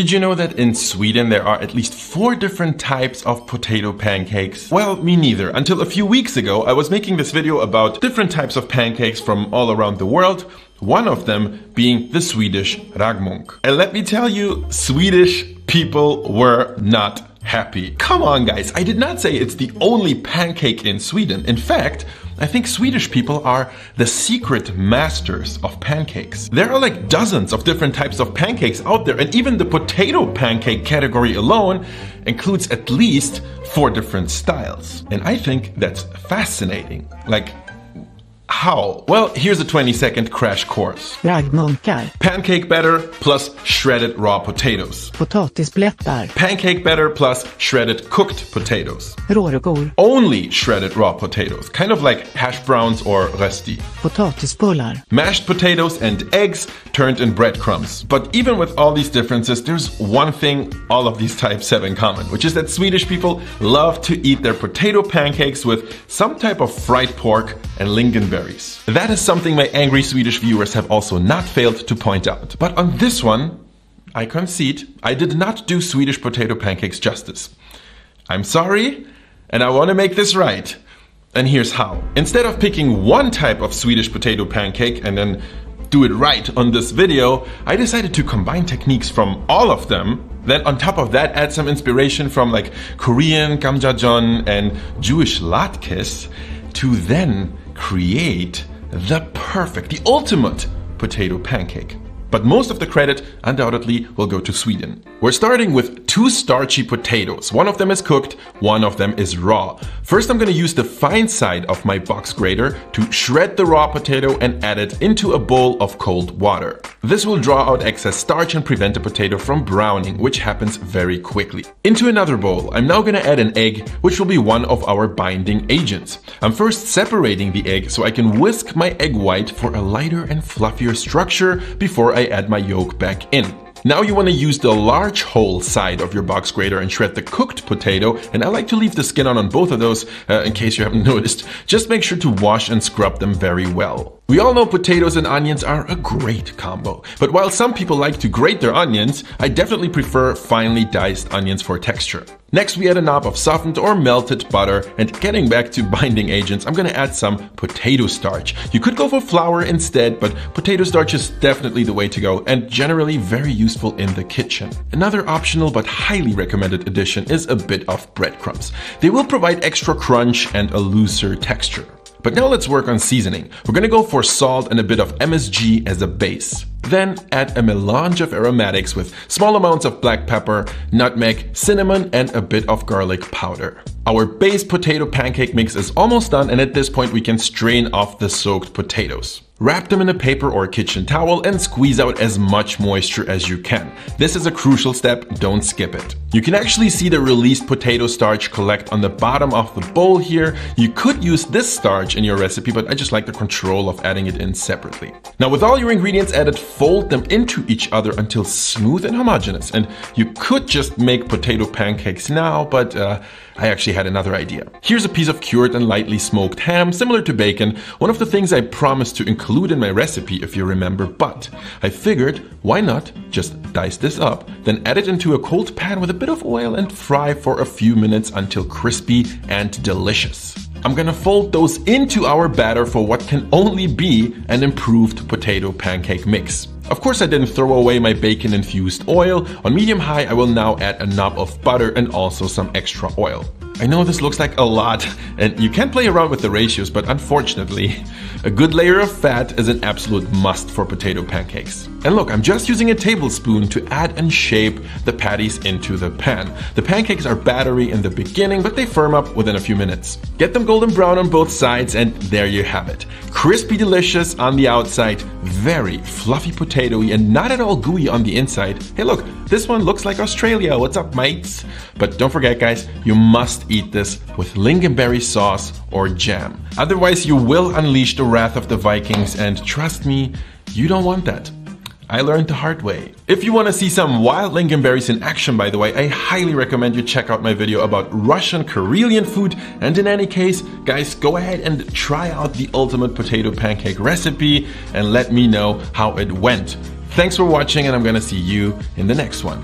Did you know that in Sweden there are at least 4 different types of potato pancakes? Well, me neither. Until a few weeks ago, I was making this video about different types of pancakes from all around the world. One of them being the Swedish raggmunk. And let me tell you, Swedish people were not happy. Come on, guys. I did not say it's the only pancake in Sweden. In fact, I think Swedish people are the secret masters of pancakes. There are like dozens of different types of pancakes out there, and even the potato pancake category alone includes at least 4 different styles. And I think that's fascinating. Like, how? Well, here's a 20-second crash course. Raggmunkar. Pancake batter plus shredded raw potatoes. Potatisblättar. Pancake batter plus shredded cooked potatoes. Rårugor. Only shredded raw potatoes, kind of like hash browns or rösti. Potatisbullar. Mashed potatoes and eggs turned in breadcrumbs. But even with all these differences, there's one thing all of these types have in common, which is that Swedish people love to eat their potato pancakes with some type of fried pork and lingonberries. That is something my angry Swedish viewers have also not failed to point out. But on this one, I concede, I did not do Swedish potato pancakes justice. I'm sorry, and I want to make this right. And here's how. Instead of picking one type of Swedish potato pancake and then do it right on this video, I decided to combine techniques from all of them. Then on top of that, add some inspiration from like Korean gamjajeon and Jewish latkes to then create the perfect, the ultimate potato pancake. But most of the credit undoubtedly will go to Sweden. We're starting with 2 starchy potatoes. One of them is cooked, one of them is raw. First, I'm gonna use the fine side of my box grater to shred the raw potato and add it into a bowl of cold water. This will draw out excess starch and prevent the potato from browning, which happens very quickly. Into another bowl, I'm now gonna add an egg, which will be one of our binding agents. I'm first separating the egg so I can whisk my egg white for a lighter and fluffier structure before I add my yolk back in. Now you want to use the large whole side of your box grater and shred the cooked potato, and I like to leave the skin on both of those in case you haven't noticed. Just make sure to wash and scrub them very well. We all know potatoes and onions are a great combo, but while some people like to grate their onions, I definitely prefer finely diced onions for texture. Next, we add a knob of softened or melted butter, and getting back to binding agents, I'm gonna add some potato starch. You could go for flour instead, but potato starch is definitely the way to go and generally very useful in the kitchen. Another optional but highly recommended addition is a bit of breadcrumbs. They will provide extra crunch and a looser texture. But now let's work on seasoning. We're gonna go for salt and a bit of MSG as a base. Then add a melange of aromatics with small amounts of black pepper, nutmeg, cinnamon, and a bit of garlic powder. Our base potato pancake mix is almost done, and at this point we can strain off the soaked potatoes. Wrap them in a paper or kitchen towel and squeeze out as much moisture as you can. This is a crucial step, don't skip it. You can actually see the released potato starch collect on the bottom of the bowl here. You could use this starch in your recipe, but I just like the control of adding it in separately. Now with all your ingredients added, fold them into each other until smooth and homogeneous. And you could just make potato pancakes now, but I actually had another idea. Here's a piece of cured and lightly smoked ham, similar to bacon, one of the things I promised to include in my recipe if you remember, but I figured why not just dice this up, then add it into a cold pan with a bit of oil and fry for a few minutes until crispy and delicious. I'm gonna fold those into our batter for what can only be an improved potato pancake mix. Of course, I didn't throw away my bacon-infused oil. On medium-high, I will now add a knob of butter and also some extra oil. I know this looks like a lot, and you can play around with the ratios, but unfortunately, a good layer of fat is an absolute must for potato pancakes. And look, I'm just using a tablespoon to add and shape the patties into the pan. The pancakes are battery in the beginning, but they firm up within a few minutes. Get them golden brown on both sides, and there you have it. Crispy delicious on the outside, very fluffy potatoey, and not at all gooey on the inside. Hey look, this one looks like Australia. What's up, mates? But don't forget, guys, you must eat this with lingonberry sauce or jam. Otherwise, you will unleash the wrath of the Vikings, and trust me, you don't want that. I learned the hard way. If you want to see some wild lingonberries in action, by the way, I highly recommend you check out my video about Russian Karelian food. And in any case, guys, go ahead and try out the ultimate potato pancake recipe and let me know how it went. Thanks for watching, and I'm gonna see you in the next one.